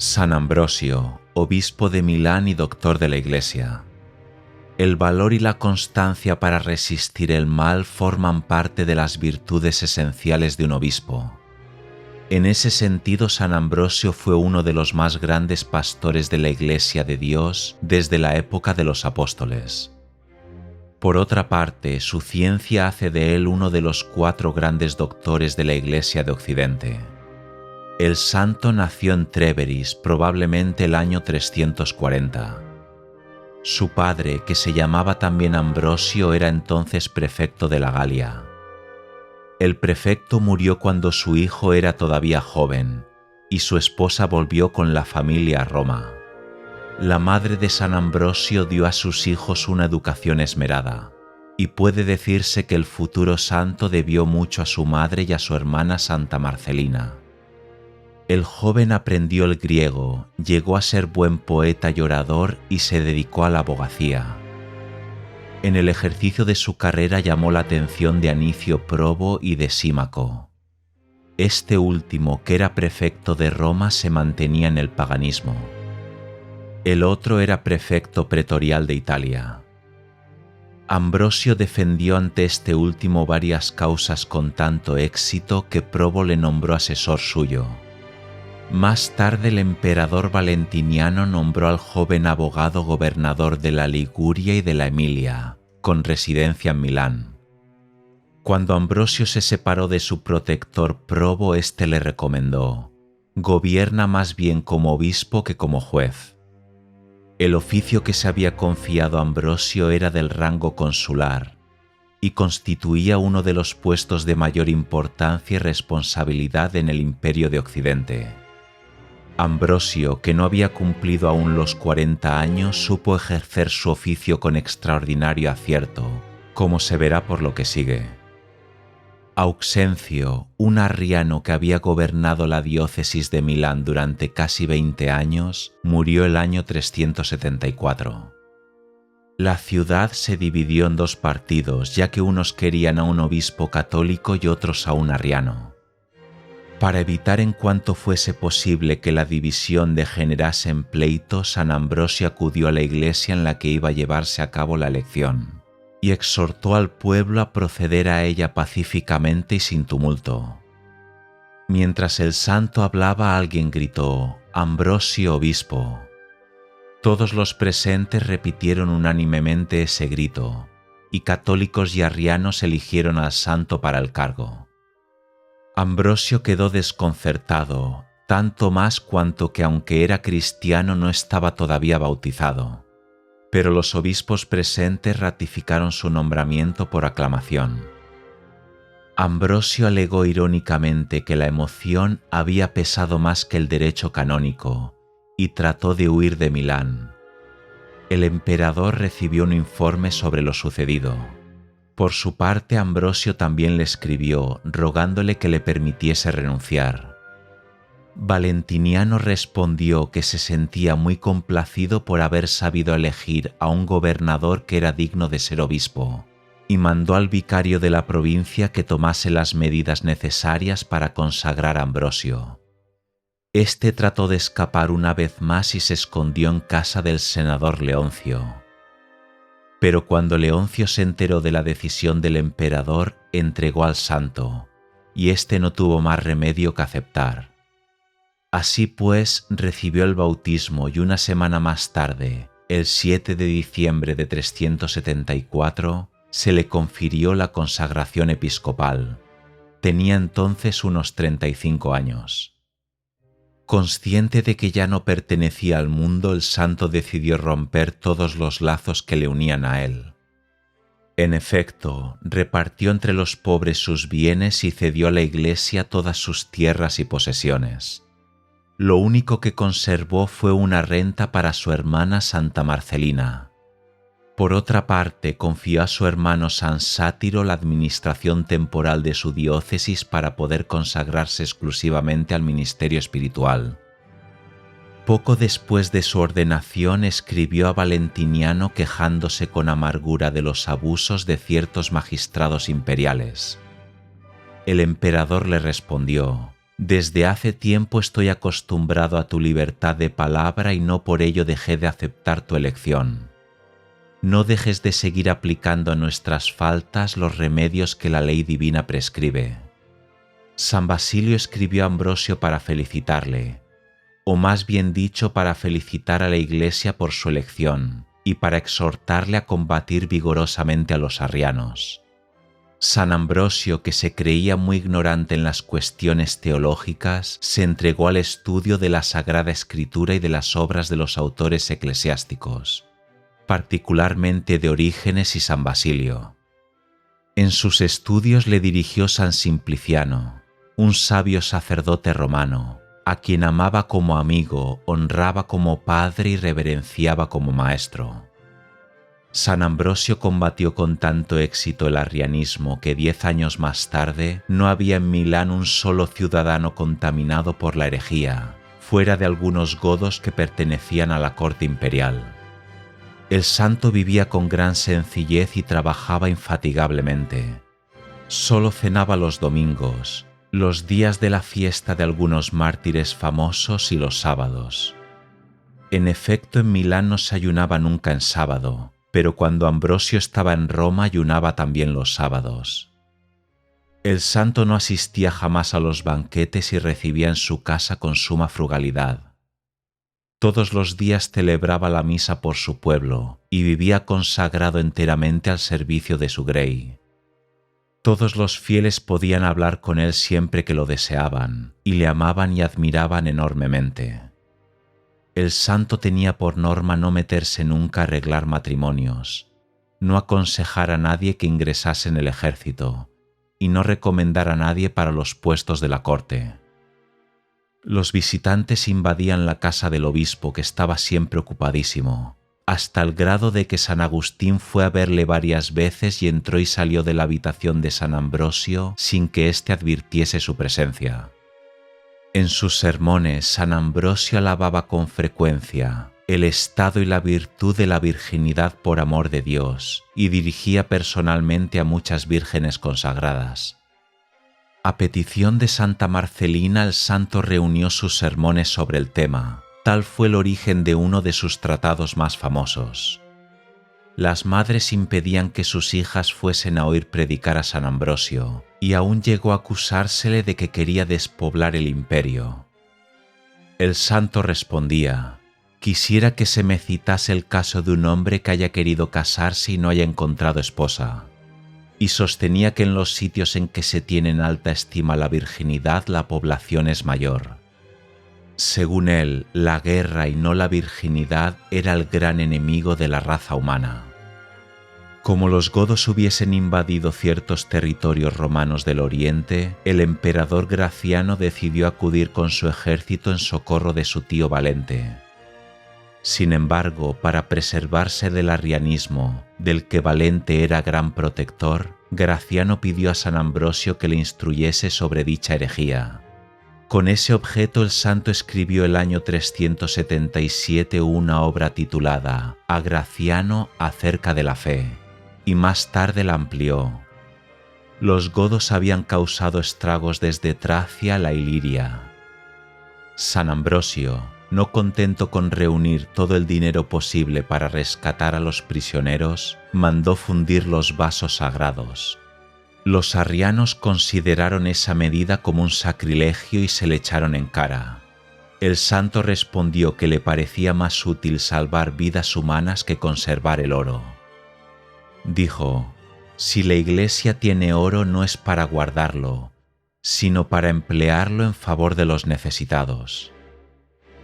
San Ambrosio, obispo de Milán y doctor de la Iglesia. El valor y la constancia para resistir el mal forman parte de las virtudes esenciales de un obispo. En ese sentido, San Ambrosio fue uno de los más grandes pastores de la Iglesia de Dios desde la época de los apóstoles. Por otra parte, su ciencia hace de él uno de los 4 grandes doctores de la Iglesia de Occidente. El santo nació en Tréveris, probablemente el año 340. Su padre, que se llamaba también Ambrosio, era entonces prefecto de la Galia. El prefecto murió cuando su hijo era todavía joven, y su esposa volvió con la familia a Roma. La madre de San Ambrosio dio a sus hijos una educación esmerada, y puede decirse que el futuro santo debió mucho a su madre y a su hermana Santa Marcelina. El joven aprendió el griego, llegó a ser buen poeta y orador y se dedicó a la abogacía. En el ejercicio de su carrera llamó la atención de Anicio Probo y de Símaco. Este último, que era prefecto de Roma, se mantenía en el paganismo. El otro era prefecto pretorial de Italia. Ambrosio defendió ante este último varias causas con tanto éxito que Probo le nombró asesor suyo. Más tarde el emperador Valentiniano nombró al joven abogado gobernador de la Liguria y de la Emilia, con residencia en Milán. Cuando Ambrosio se separó de su protector Probo, éste le recomendó: «Gobierna más bien como obispo que como juez». El oficio que se había confiado a Ambrosio era del rango consular y constituía uno de los puestos de mayor importancia y responsabilidad en el Imperio de Occidente. Ambrosio, que no había cumplido aún los 40 años, supo ejercer su oficio con extraordinario acierto, como se verá por lo que sigue. Auxencio, un arriano que había gobernado la diócesis de Milán durante casi 20 años, murió el año 374. La ciudad se dividió en 2 partidos, ya que unos querían a un obispo católico y otros a un arriano. Para evitar en cuanto fuese posible que la división degenerase en pleito, San Ambrosio acudió a la iglesia en la que iba a llevarse a cabo la elección y exhortó al pueblo a proceder a ella pacíficamente y sin tumulto. Mientras el santo hablaba, alguien gritó: «Ambrosio, obispo». Todos los presentes repitieron unánimemente ese grito, y católicos y arrianos eligieron al santo para el cargo. Ambrosio quedó desconcertado, tanto más cuanto que aunque era cristiano no estaba todavía bautizado, pero los obispos presentes ratificaron su nombramiento por aclamación. Ambrosio alegó irónicamente que la emoción había pesado más que el derecho canónico y trató de huir de Milán. El emperador recibió un informe sobre lo sucedido. Por su parte, Ambrosio también le escribió, rogándole que le permitiese renunciar. Valentiniano respondió que se sentía muy complacido por haber sabido elegir a un gobernador que era digno de ser obispo, y mandó al vicario de la provincia que tomase las medidas necesarias para consagrar a Ambrosio. Este trató de escapar una vez más y se escondió en casa del senador Leoncio. Pero cuando Leoncio se enteró de la decisión del emperador, entregó al santo, y éste no tuvo más remedio que aceptar. Así pues, recibió el bautismo y una semana más tarde, el 7 de diciembre de 374, se le confirió la consagración episcopal. Tenía entonces unos 35 años. Consciente de que ya no pertenecía al mundo, el santo decidió romper todos los lazos que le unían a él. En efecto, repartió entre los pobres sus bienes y cedió a la Iglesia todas sus tierras y posesiones. Lo único que conservó fue una renta para su hermana Santa Marcelina. Por otra parte, confió a su hermano San Sátiro la administración temporal de su diócesis para poder consagrarse exclusivamente al ministerio espiritual. Poco después de su ordenación, escribió a Valentiniano quejándose con amargura de los abusos de ciertos magistrados imperiales. El emperador le respondió: Desde hace tiempo estoy acostumbrado a tu libertad de palabra y no por ello dejé de aceptar tu elección. No dejes de seguir aplicando a nuestras faltas los remedios que la ley divina prescribe. San Basilio escribió a Ambrosio para felicitarle, o más bien dicho para felicitar a la Iglesia por su elección y para exhortarle a combatir vigorosamente a los arrianos. San Ambrosio, que se creía muy ignorante en las cuestiones teológicas, se entregó al estudio de la Sagrada Escritura y de las obras de los autores eclesiásticos, particularmente de Orígenes y San Basilio. En sus estudios le dirigió San Simpliciano, un sabio sacerdote romano, a quien amaba como amigo, honraba como padre y reverenciaba como maestro. San Ambrosio combatió con tanto éxito el arrianismo que 10 años más tarde no había en Milán un solo ciudadano contaminado por la herejía, fuera de algunos godos que pertenecían a la corte imperial. El santo vivía con gran sencillez y trabajaba infatigablemente. Solo cenaba los domingos, los días de la fiesta de algunos mártires famosos y los sábados. En efecto, en Milán no se ayunaba nunca en sábado, pero cuando Ambrosio estaba en Roma ayunaba también los sábados. El santo no asistía jamás a los banquetes y recibía en su casa con suma frugalidad. Todos los días celebraba la misa por su pueblo y vivía consagrado enteramente al servicio de su grey. Todos los fieles podían hablar con él siempre que lo deseaban y le amaban y admiraban enormemente. El santo tenía por norma no meterse nunca a arreglar matrimonios, no aconsejar a nadie que ingresase en el ejército y no recomendar a nadie para los puestos de la corte. Los visitantes invadían la casa del obispo, que estaba siempre ocupadísimo, hasta el grado de que San Agustín fue a verle varias veces y entró y salió de la habitación de San Ambrosio sin que éste advirtiese su presencia. En sus sermones, San Ambrosio alababa con frecuencia el estado y la virtud de la virginidad por amor de Dios y dirigía personalmente a muchas vírgenes consagradas. A petición de Santa Marcelina, el santo reunió sus sermones sobre el tema. Tal fue el origen de uno de sus tratados más famosos. Las madres impedían que sus hijas fuesen a oír predicar a San Ambrosio, y aún llegó a acusársele de que quería despoblar el imperio. El santo respondía: «Quisiera que se me citase el caso de un hombre que haya querido casarse y no haya encontrado esposa», y sostenía que en los sitios en que se tiene en alta estima la virginidad la población es mayor. Según él, la guerra y no la virginidad era el gran enemigo de la raza humana. Como los godos hubiesen invadido ciertos territorios romanos del oriente, el emperador Graciano decidió acudir con su ejército en socorro de su tío Valente. Sin embargo, para preservarse del arrianismo, del que Valente era gran protector, Graciano pidió a San Ambrosio que le instruyese sobre dicha herejía. Con ese objeto el santo escribió el año 377 una obra titulada A Graciano acerca de la fe, y más tarde la amplió. Los godos habían causado estragos desde Tracia a la Iliria. San Ambrosio, no contento con reunir todo el dinero posible para rescatar a los prisioneros, mandó fundir los vasos sagrados. Los arrianos consideraron esa medida como un sacrilegio y se le echaron en cara. El santo respondió que le parecía más útil salvar vidas humanas que conservar el oro. Dijo: «Si la Iglesia tiene oro no es para guardarlo, sino para emplearlo en favor de los necesitados».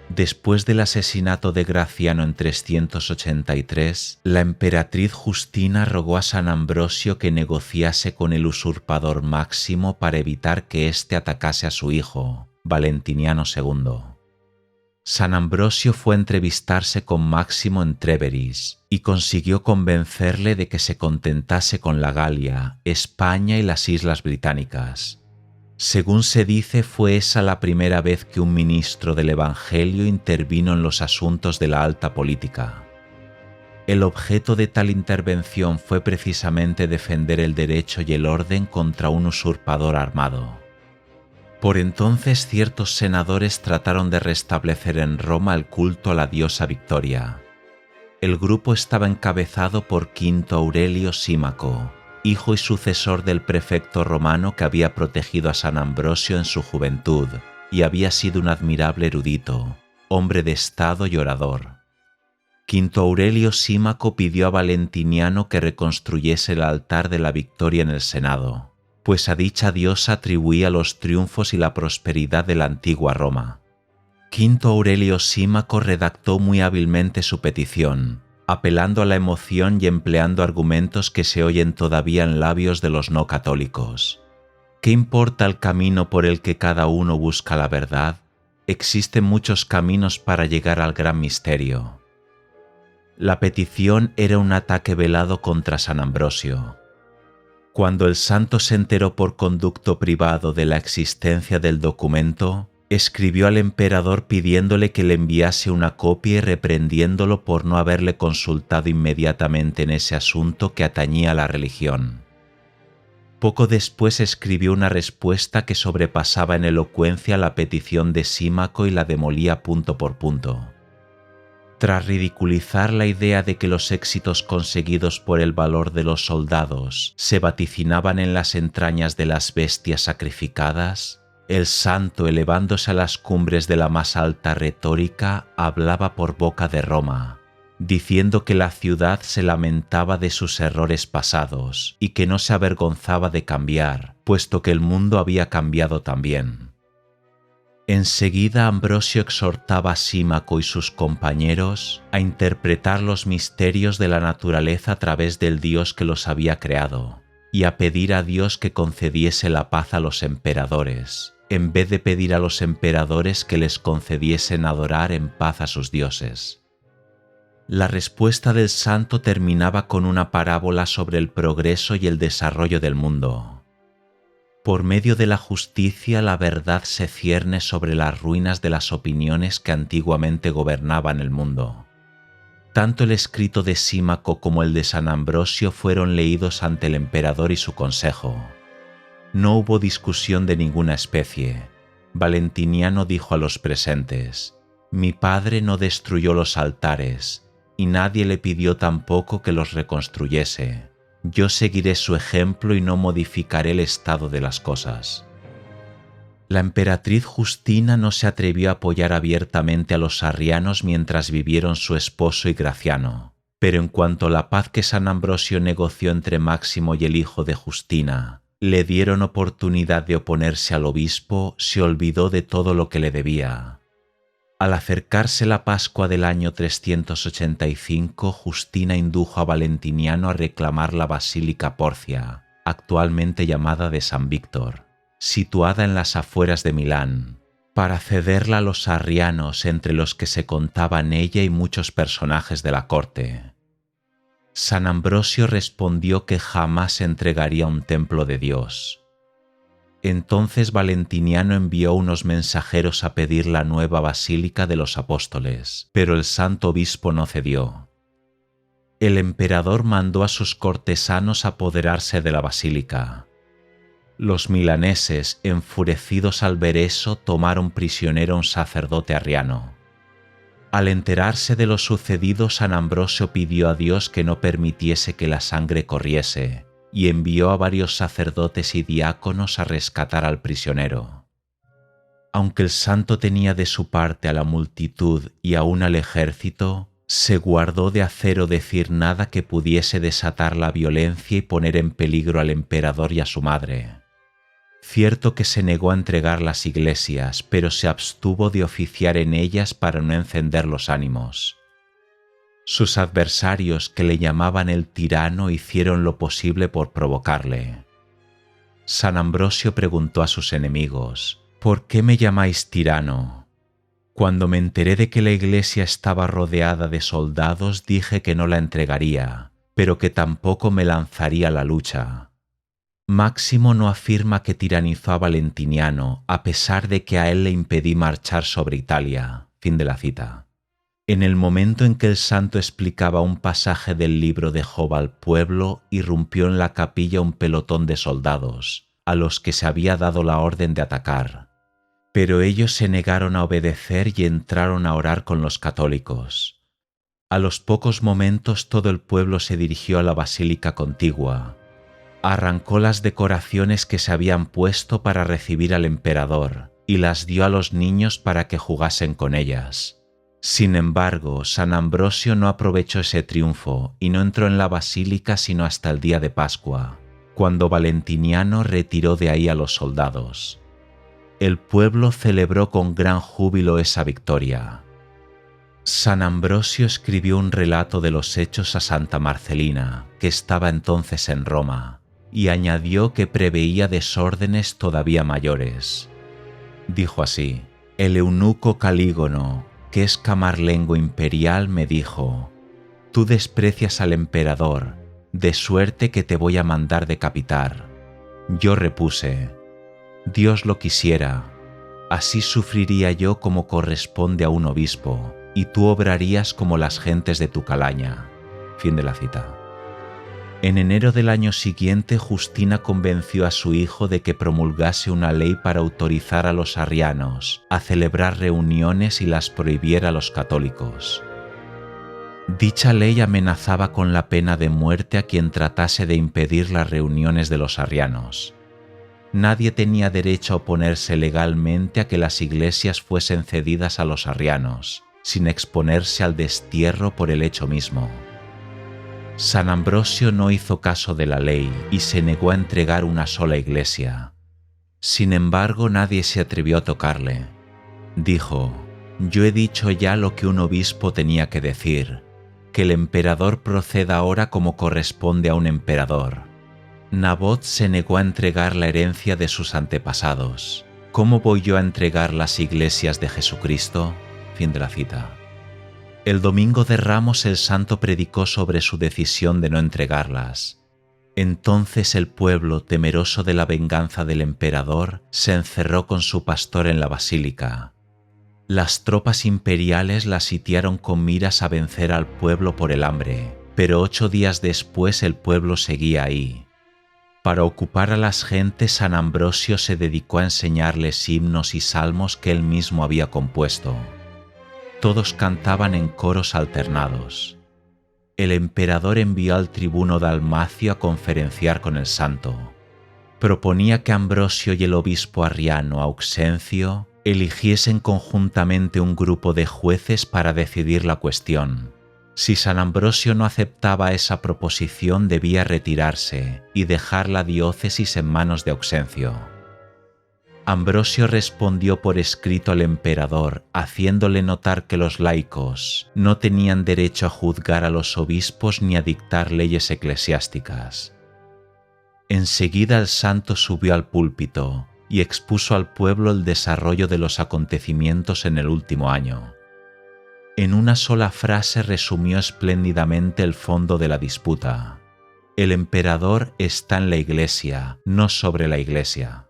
Después del asesinato de Graciano en 383, la emperatriz Justina rogó a San Ambrosio que negociase con el usurpador Máximo para evitar que éste atacase a su hijo, Valentiniano II. San Ambrosio fue a entrevistarse con Máximo en Tréveris y consiguió convencerle de que se contentase con la Galia, España y las Islas Británicas. Según se dice, fue esa la primera vez que un ministro del Evangelio intervino en los asuntos de la alta política. El objeto de tal intervención fue precisamente defender el derecho y el orden contra un usurpador armado. Por entonces ciertos senadores trataron de restablecer en Roma el culto a la diosa Victoria. El grupo estaba encabezado por Quinto Aurelio Símaco, hijo y sucesor del prefecto romano que había protegido a San Ambrosio en su juventud y había sido un admirable erudito, hombre de estado y orador. Quinto Aurelio Símaco pidió a Valentiniano que reconstruyese el altar de la Victoria en el Senado, pues a dicha diosa atribuía los triunfos y la prosperidad de la antigua Roma. Quinto Aurelio Símaco redactó muy hábilmente su petición, apelando a la emoción y empleando argumentos que se oyen todavía en labios de los no católicos. ¿Qué importa el camino por el que cada uno busca la verdad? Existen muchos caminos para llegar al gran misterio. La petición era un ataque velado contra San Ambrosio. Cuando el santo se enteró por conducto privado de la existencia del documento, escribió al emperador pidiéndole que le enviase una copia y reprendiéndolo por no haberle consultado inmediatamente en ese asunto que atañía a la religión. Poco después escribió una respuesta que sobrepasaba en elocuencia la petición de Símaco y la demolía punto por punto. Tras ridiculizar la idea de que los éxitos conseguidos por el valor de los soldados se vaticinaban en las entrañas de las bestias sacrificadas, el santo, elevándose a las cumbres de la más alta retórica, hablaba por boca de Roma, diciendo que la ciudad se lamentaba de sus errores pasados y que no se avergonzaba de cambiar, puesto que el mundo había cambiado también. Enseguida Ambrosio exhortaba a Símaco y sus compañeros a interpretar los misterios de la naturaleza a través del Dios que los había creado y a pedir a Dios que concediese la paz a los emperadores, en vez de pedir a los emperadores que les concediesen adorar en paz a sus dioses. La respuesta del santo terminaba con una parábola sobre el progreso y el desarrollo del mundo. Por medio de la justicia, la verdad se cierne sobre las ruinas de las opiniones que antiguamente gobernaban el mundo. Tanto el escrito de Símaco como el de San Ambrosio fueron leídos ante el emperador y su consejo. No hubo discusión de ninguna especie. Valentiniano dijo a los presentes: «Mi padre no destruyó los altares, y nadie le pidió tampoco que los reconstruyese. Yo seguiré su ejemplo y no modificaré el estado de las cosas». La emperatriz Justina no se atrevió a apoyar abiertamente a los arrianos mientras vivieron su esposo y Graciano, pero en cuanto a la paz que San Ambrosio negoció entre Máximo y el hijo de Justina le dieron oportunidad de oponerse al obispo, se olvidó de todo lo que le debía. Al acercarse la Pascua del año 385, Justina indujo a Valentiniano a reclamar la Basílica Porcia, actualmente llamada de San Víctor, situada en las afueras de Milán, para cederla a los arrianos, entre los que se contaban ella y muchos personajes de la corte. San Ambrosio respondió que jamás entregaría un templo de Dios. Entonces Valentiniano envió unos mensajeros a pedir la nueva Basílica de los Apóstoles, pero el santo obispo no cedió. El emperador mandó a sus cortesanos apoderarse de la basílica. Los milaneses, enfurecidos al ver eso, tomaron prisionero a un sacerdote arriano. Al enterarse de lo sucedido, San Ambrosio pidió a Dios que no permitiese que la sangre corriese, y envió a varios sacerdotes y diáconos a rescatar al prisionero. Aunque el santo tenía de su parte a la multitud y aún al ejército, se guardó de hacer o decir nada que pudiese desatar la violencia y poner en peligro al emperador y a su madre. Cierto que se negó a entregar las iglesias, pero se abstuvo de oficiar en ellas para no encender los ánimos. Sus adversarios, que le llamaban el tirano, hicieron lo posible por provocarle. San Ambrosio preguntó a sus enemigos: «¿Por qué me llamáis tirano?». Cuando me enteré de que la iglesia estaba rodeada de soldados, dije que no la entregaría, pero que tampoco me lanzaría a la lucha. Máximo no afirma que tiranizó a Valentiniano, a pesar de que a él le impedí marchar sobre Italia. Fin de la cita. En el momento en que el santo explicaba un pasaje del libro de Job al pueblo, irrumpió en la capilla un pelotón de soldados, a los que se había dado la orden de atacar. Pero ellos se negaron a obedecer y entraron a orar con los católicos. A los pocos momentos todo el pueblo se dirigió a la basílica contigua. Arrancó las decoraciones que se habían puesto para recibir al emperador y las dio a los niños para que jugasen con ellas. Sin embargo, San Ambrosio no aprovechó ese triunfo y no entró en la basílica sino hasta el día de Pascua, cuando Valentiniano retiró de ahí a los soldados. El pueblo celebró con gran júbilo esa victoria. San Ambrosio escribió un relato de los hechos a Santa Marcelina, que estaba entonces en Roma, y añadió que preveía desórdenes todavía mayores. Dijo así: el eunuco Calígono, que es camarlengo imperial, me dijo: «Tú desprecias al emperador, de suerte que te voy a mandar decapitar». Yo repuse: «Dios lo quisiera, así sufriría yo como corresponde a un obispo, y tú obrarías como las gentes de tu calaña». Fin de la cita. En enero del año siguiente, Justina convenció a su hijo de que promulgase una ley para autorizar a los arrianos a celebrar reuniones y las prohibiera a los católicos. Dicha ley amenazaba con la pena de muerte a quien tratase de impedir las reuniones de los arrianos. Nadie tenía derecho a oponerse legalmente a que las iglesias fuesen cedidas a los arrianos, sin exponerse al destierro por el hecho mismo. San Ambrosio no hizo caso de la ley y se negó a entregar una sola iglesia. Sin embargo, nadie se atrevió a tocarle. Dijo: «Yo he dicho ya lo que un obispo tenía que decir, que el emperador proceda ahora como corresponde a un emperador». Nabot se negó a entregar la herencia de sus antepasados. ¿Cómo voy yo a entregar las iglesias de Jesucristo? Fin de la cita. El domingo de Ramos el santo predicó sobre su decisión de no entregarlas. Entonces el pueblo, temeroso de la venganza del emperador, se encerró con su pastor en la basílica. Las tropas imperiales la sitiaron con miras a vencer al pueblo por el hambre, pero 8 días después el pueblo seguía ahí. Para ocupar a las gentes, San Ambrosio se dedicó a enseñarles himnos y salmos que él mismo había compuesto. Todos cantaban en coros alternados. El emperador envió al tribuno Dalmacio a conferenciar con el santo. Proponía que Ambrosio y el obispo arriano Auxencio eligiesen conjuntamente un grupo de jueces para decidir la cuestión. Si San Ambrosio no aceptaba esa proposición, debía retirarse y dejar la diócesis en manos de Auxencio. Ambrosio respondió por escrito al emperador, haciéndole notar que los laicos no tenían derecho a juzgar a los obispos ni a dictar leyes eclesiásticas. Enseguida el santo subió al púlpito y expuso al pueblo el desarrollo de los acontecimientos en el último año. En una sola frase resumió espléndidamente el fondo de la disputa: el emperador está en la iglesia, no sobre la iglesia.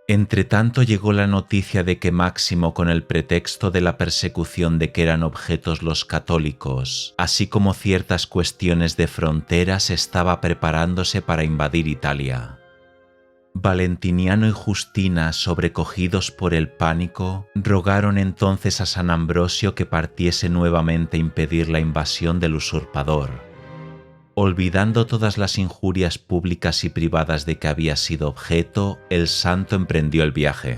Entretanto llegó la noticia de que Máximo, con el pretexto de la persecución de que eran objetos los católicos, así como ciertas cuestiones de fronteras, estaba preparándose para invadir Italia. Valentiniano y Justina, sobrecogidos por el pánico, rogaron entonces a San Ambrosio que partiese nuevamente a impedir la invasión del usurpador. Olvidando todas las injurias públicas y privadas de que había sido objeto, el santo emprendió el viaje.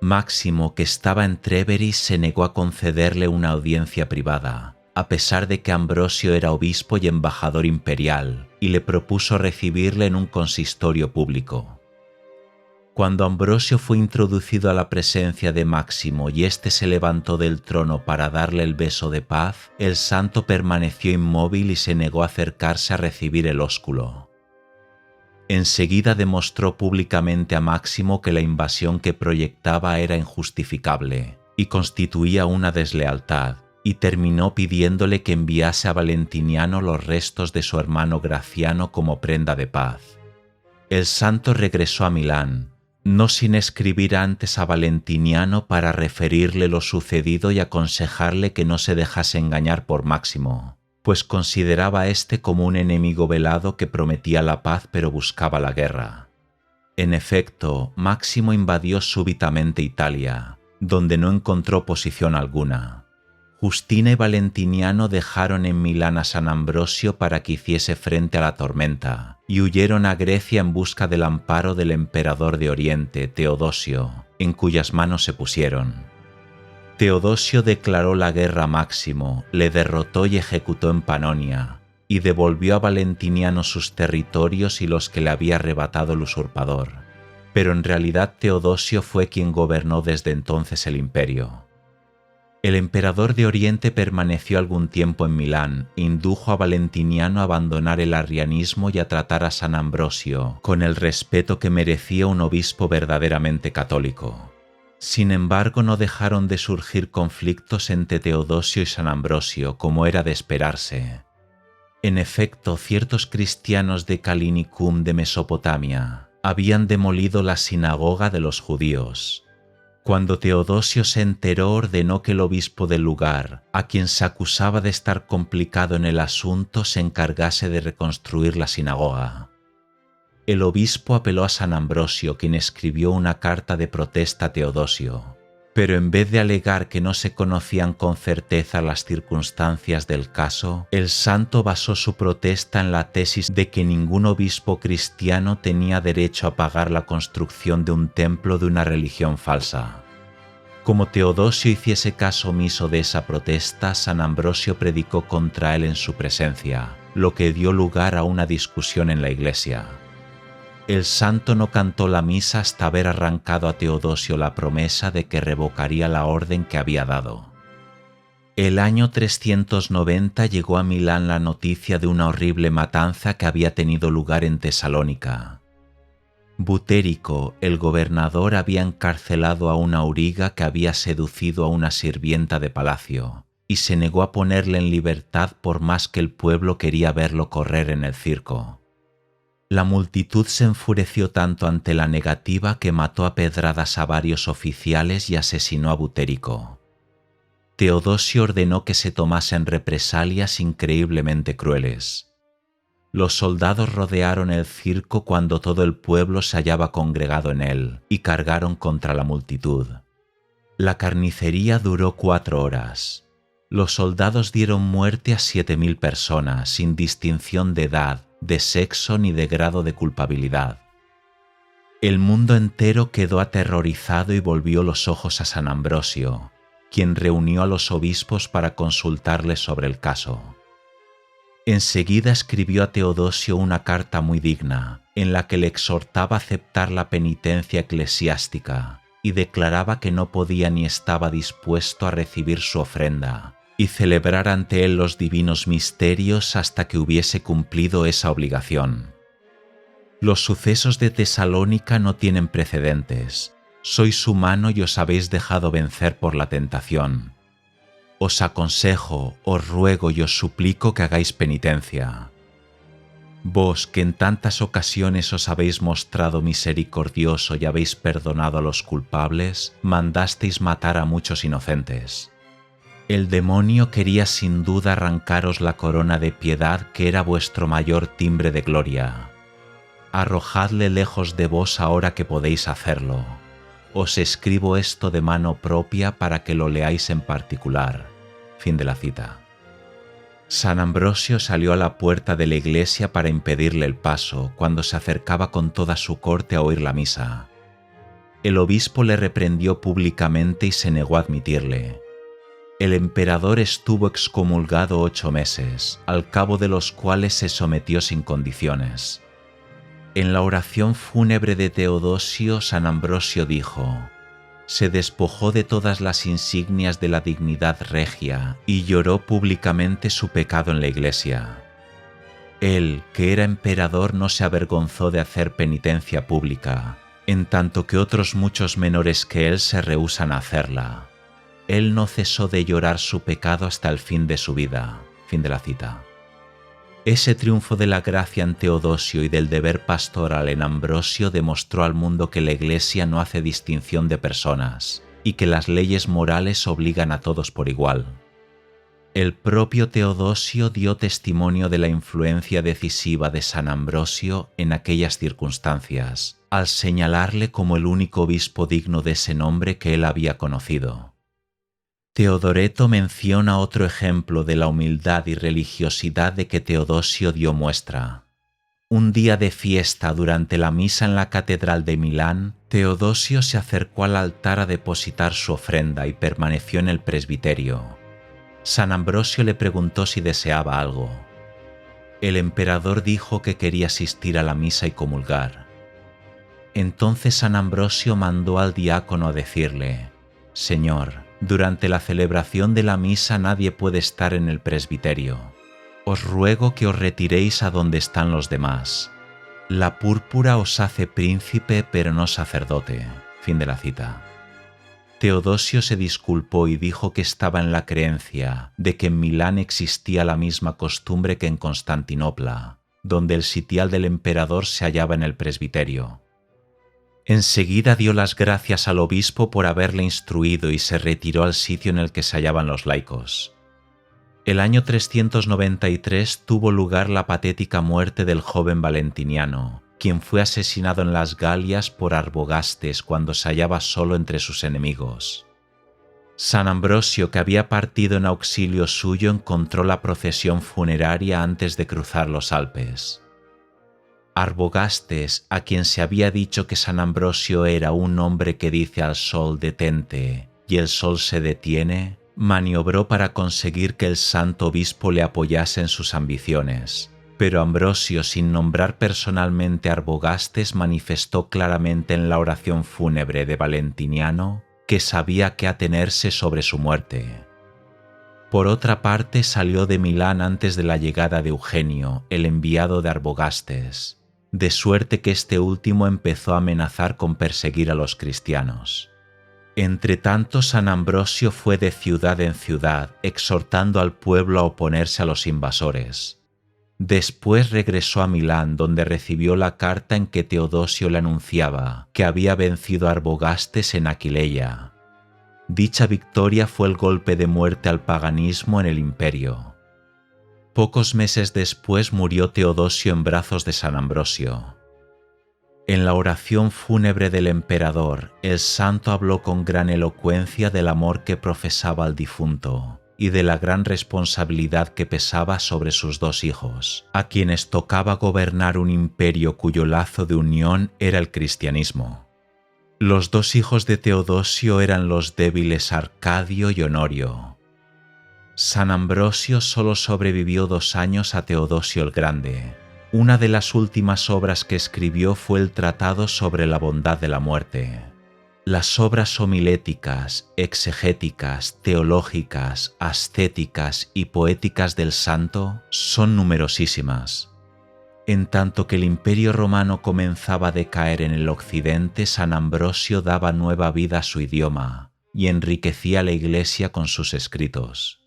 Máximo, que estaba en Tréveris, se negó a concederle una audiencia privada, a pesar de que Ambrosio era obispo y embajador imperial, y le propuso recibirle en un consistorio público. Cuando Ambrosio fue introducido a la presencia de Máximo y éste se levantó del trono para darle el beso de paz, el santo permaneció inmóvil y se negó a acercarse a recibir el ósculo. Enseguida demostró públicamente a Máximo que la invasión que proyectaba era injustificable y constituía una deslealtad, y terminó pidiéndole que enviase a Valentiniano los restos de su hermano Graciano como prenda de paz. El santo regresó a Milán, no sin escribir antes a Valentiniano para referirle lo sucedido y aconsejarle que no se dejase engañar por Máximo, pues consideraba a éste como un enemigo velado que prometía la paz pero buscaba la guerra. En efecto, Máximo invadió súbitamente Italia, donde no encontró posición alguna. Justina y Valentiniano dejaron en Milán a San Ambrosio para que hiciese frente a la tormenta y huyeron a Grecia en busca del amparo del emperador de Oriente, Teodosio, en cuyas manos se pusieron. Teodosio declaró la guerra a Máximo, le derrotó y ejecutó en Panonia, y devolvió a Valentiniano sus territorios y los que le había arrebatado el usurpador. Pero en realidad Teodosio fue quien gobernó desde entonces el imperio. El emperador de Oriente permaneció algún tiempo en Milán e indujo a Valentiniano a abandonar el arrianismo y a tratar a San Ambrosio con el respeto que merecía un obispo verdaderamente católico. Sin embargo, no dejaron de surgir conflictos entre Teodosio y San Ambrosio, como era de esperarse. En efecto, ciertos cristianos de Callinicum de Mesopotamia habían demolido la sinagoga de los judíos. Cuando Teodosio se enteró, ordenó que el obispo del lugar, a quien se acusaba de estar complicado en el asunto, se encargase de reconstruir la sinagoga. El obispo apeló a San Ambrosio, quien escribió una carta de protesta a Teodosio, pero en vez de alegar que no se conocían con certeza las circunstancias del caso, el santo basó su protesta en la tesis de que ningún obispo cristiano tenía derecho a pagar la construcción de un templo de una religión falsa. Como Teodosio hiciese caso omiso de esa protesta, San Ambrosio predicó contra él en su presencia, lo que dio lugar a una discusión en la iglesia. El santo no cantó la misa hasta haber arrancado a Teodosio la promesa de que revocaría la orden que había dado. El año 390 llegó a Milán la noticia de una horrible matanza que había tenido lugar en Tesalónica. Butérico, el gobernador, había encarcelado a una auriga que había seducido a una sirvienta de palacio y se negó a ponerle en libertad por más que el pueblo quería verlo correr en el circo. La multitud se enfureció tanto ante la negativa que mató a pedradas a varios oficiales y asesinó a Butérico. Teodosio ordenó que se tomasen represalias increíblemente crueles. Los soldados rodearon el circo cuando todo el pueblo se hallaba congregado en él y cargaron contra la multitud. La carnicería duró 4 horas. Los soldados dieron muerte a 7.000 personas, sin distinción de edad, de sexo ni de grado de culpabilidad. El mundo entero quedó aterrorizado y volvió los ojos a San Ambrosio, quien reunió a los obispos para consultarles sobre el caso. Enseguida escribió a Teodosio una carta muy digna, en la que le exhortaba a aceptar la penitencia eclesiástica y declaraba que no podía ni estaba dispuesto a recibir su ofrenda y celebrar ante él los divinos misterios hasta que hubiese cumplido esa obligación. Los sucesos de Tesalónica no tienen precedentes. Sois humano y os habéis dejado vencer por la tentación. Os aconsejo, os ruego y os suplico que hagáis penitencia. Vos, que en tantas ocasiones os habéis mostrado misericordioso y habéis perdonado a los culpables, mandasteis matar a muchos inocentes. El demonio quería sin duda arrancaros la corona de piedad que era vuestro mayor timbre de gloria. Arrojadle lejos de vos ahora que podéis hacerlo. Os escribo esto de mano propia para que lo leáis en particular. Fin de la cita. San Ambrosio salió a la puerta de la iglesia para impedirle el paso cuando se acercaba con toda su corte a oír la misa. El obispo le reprendió públicamente y se negó a admitirle. El emperador estuvo excomulgado 8 meses, al cabo de los cuales se sometió sin condiciones. En la oración fúnebre de Teodosio, San Ambrosio dijo: se despojó de todas las insignias de la dignidad regia y lloró públicamente su pecado en la iglesia. Él, que era emperador, no se avergonzó de hacer penitencia pública, en tanto que otros muchos menores que él se rehúsan a hacerla. Él no cesó de llorar su pecado hasta el fin de su vida. Fin de la cita. Ese triunfo de la gracia en Teodosio y del deber pastoral en Ambrosio demostró al mundo que la Iglesia no hace distinción de personas y que las leyes morales obligan a todos por igual. El propio Teodosio dio testimonio de la influencia decisiva de San Ambrosio en aquellas circunstancias, al señalarle como el único obispo digno de ese nombre que él había conocido. Teodoreto menciona otro ejemplo de la humildad y religiosidad de que Teodosio dio muestra. Un día de fiesta durante la misa en la catedral de Milán, Teodosio se acercó al altar a depositar su ofrenda y permaneció en el presbiterio. San Ambrosio le preguntó si deseaba algo. El emperador dijo que quería asistir a la misa y comulgar. Entonces San Ambrosio mandó al diácono a decirle: «Señor, durante la celebración de la misa nadie puede estar en el presbiterio. Os ruego que os retiréis a donde están los demás. La púrpura os hace príncipe, pero no sacerdote». Fin de la cita. Teodosio se disculpó y dijo que estaba en la creencia de que en Milán existía la misma costumbre que en Constantinopla, donde el sitial del emperador se hallaba en el presbiterio. Enseguida dio las gracias al obispo por haberle instruido y se retiró al sitio en el que se hallaban los laicos. El año 393 tuvo lugar la patética muerte del joven Valentiniano, quien fue asesinado en las Galias por Arbogastes cuando se hallaba solo entre sus enemigos. San Ambrosio, que había partido en auxilio suyo, encontró la procesión funeraria antes de cruzar los Alpes. Arbogastes, a quien se había dicho que San Ambrosio era un hombre que dice al sol detente y el sol se detiene, maniobró para conseguir que el santo obispo le apoyase en sus ambiciones. Pero Ambrosio, sin nombrar personalmente a Arbogastes, manifestó claramente en la oración fúnebre de Valentiniano que sabía qué atenerse sobre su muerte. Por otra parte, salió de Milán antes de la llegada de Eugenio, el enviado de Arbogastes, de suerte que este último empezó a amenazar con perseguir a los cristianos. Entretanto, San Ambrosio fue de ciudad en ciudad, exhortando al pueblo a oponerse a los invasores. Después regresó a Milán, donde recibió la carta en que Teodosio le anunciaba que había vencido a Arbogastes en Aquileia. Dicha victoria fue el golpe de muerte al paganismo en el imperio. Pocos meses después murió Teodosio en brazos de San Ambrosio. En la oración fúnebre del emperador, el santo habló con gran elocuencia del amor que profesaba al difunto y de la gran responsabilidad que pesaba sobre sus dos hijos, a quienes tocaba gobernar un imperio cuyo lazo de unión era el cristianismo. Los dos hijos de Teodosio eran los débiles Arcadio y Honorio. San Ambrosio solo sobrevivió 2 años a Teodosio el Grande. Una de las últimas obras que escribió fue el Tratado sobre la bondad de la muerte. Las obras homiléticas, exegéticas, teológicas, ascéticas y poéticas del santo son numerosísimas. En tanto que el Imperio Romano comenzaba a decaer en el occidente, San Ambrosio daba nueva vida a su idioma y enriquecía la Iglesia con sus escritos.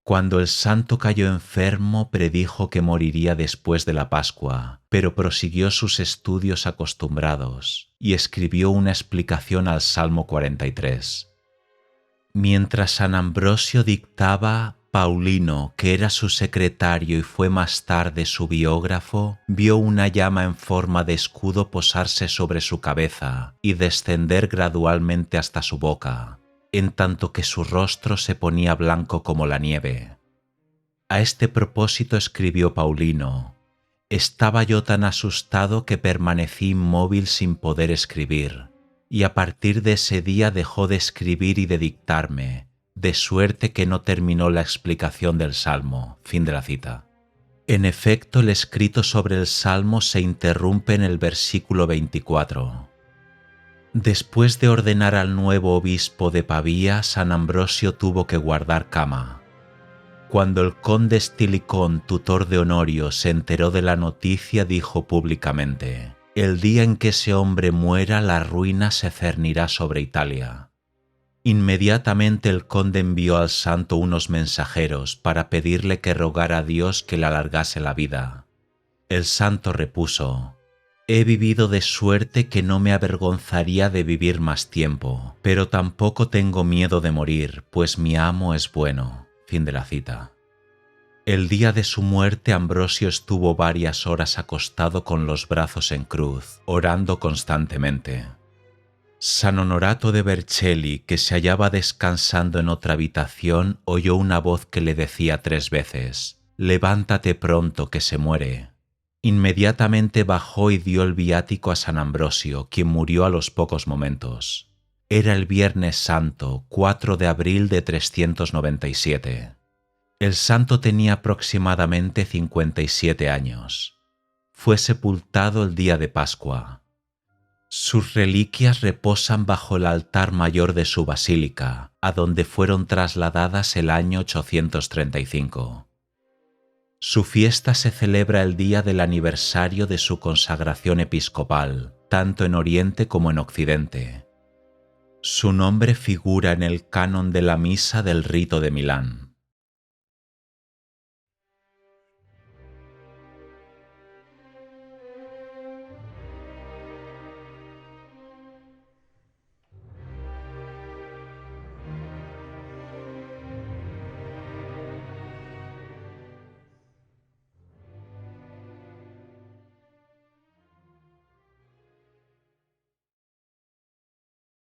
Cuando el santo cayó enfermo, predijo que moriría después de la Pascua, pero prosiguió sus estudios acostumbrados y escribió una explicación al Salmo 43. Mientras San Ambrosio dictaba, Paulino, que era su secretario y fue más tarde su biógrafo, vio una llama en forma de escudo posarse sobre su cabeza y descender gradualmente hasta su boca, en tanto que su rostro se ponía blanco como la nieve. A este propósito escribió Paulino: «Estaba yo tan asustado que permanecí inmóvil sin poder escribir, y a partir de ese día dejó de escribir y de dictarme, de suerte que no terminó la explicación del Salmo». Fin de la cita. En efecto, el escrito sobre el Salmo se interrumpe en el versículo 24. Después de ordenar al nuevo obispo de Pavía, San Ambrosio tuvo que guardar cama. Cuando el conde Estilicón, tutor de Honorio, se enteró de la noticia, dijo públicamente: «El día en que ese hombre muera, la ruina se cernirá sobre Italia». Inmediatamente el conde envió al santo unos mensajeros para pedirle que rogara a Dios que le alargase la vida. El santo repuso: «He vivido de suerte que no me avergonzaría de vivir más tiempo, pero tampoco tengo miedo de morir, pues mi amo es bueno». Fin de la cita. El día de su muerte, Ambrosio estuvo varias horas acostado con los brazos en cruz, orando constantemente. San Honorato de Vercelli, que se hallaba descansando en otra habitación, oyó una voz que le decía 3 veces: «Levántate pronto, que se muere». Inmediatamente bajó y dio el viático a San Ambrosio, quien murió a los pocos momentos. Era el Viernes Santo, 4 de abril de 397. El santo tenía aproximadamente 57 años. Fue sepultado el día de Pascua. Sus reliquias reposan bajo el altar mayor de su basílica, a donde fueron trasladadas el año 835. Su fiesta se celebra el día del aniversario de su consagración episcopal, tanto en Oriente como en Occidente. Su nombre figura en el canon de la Misa del Rito de Milán.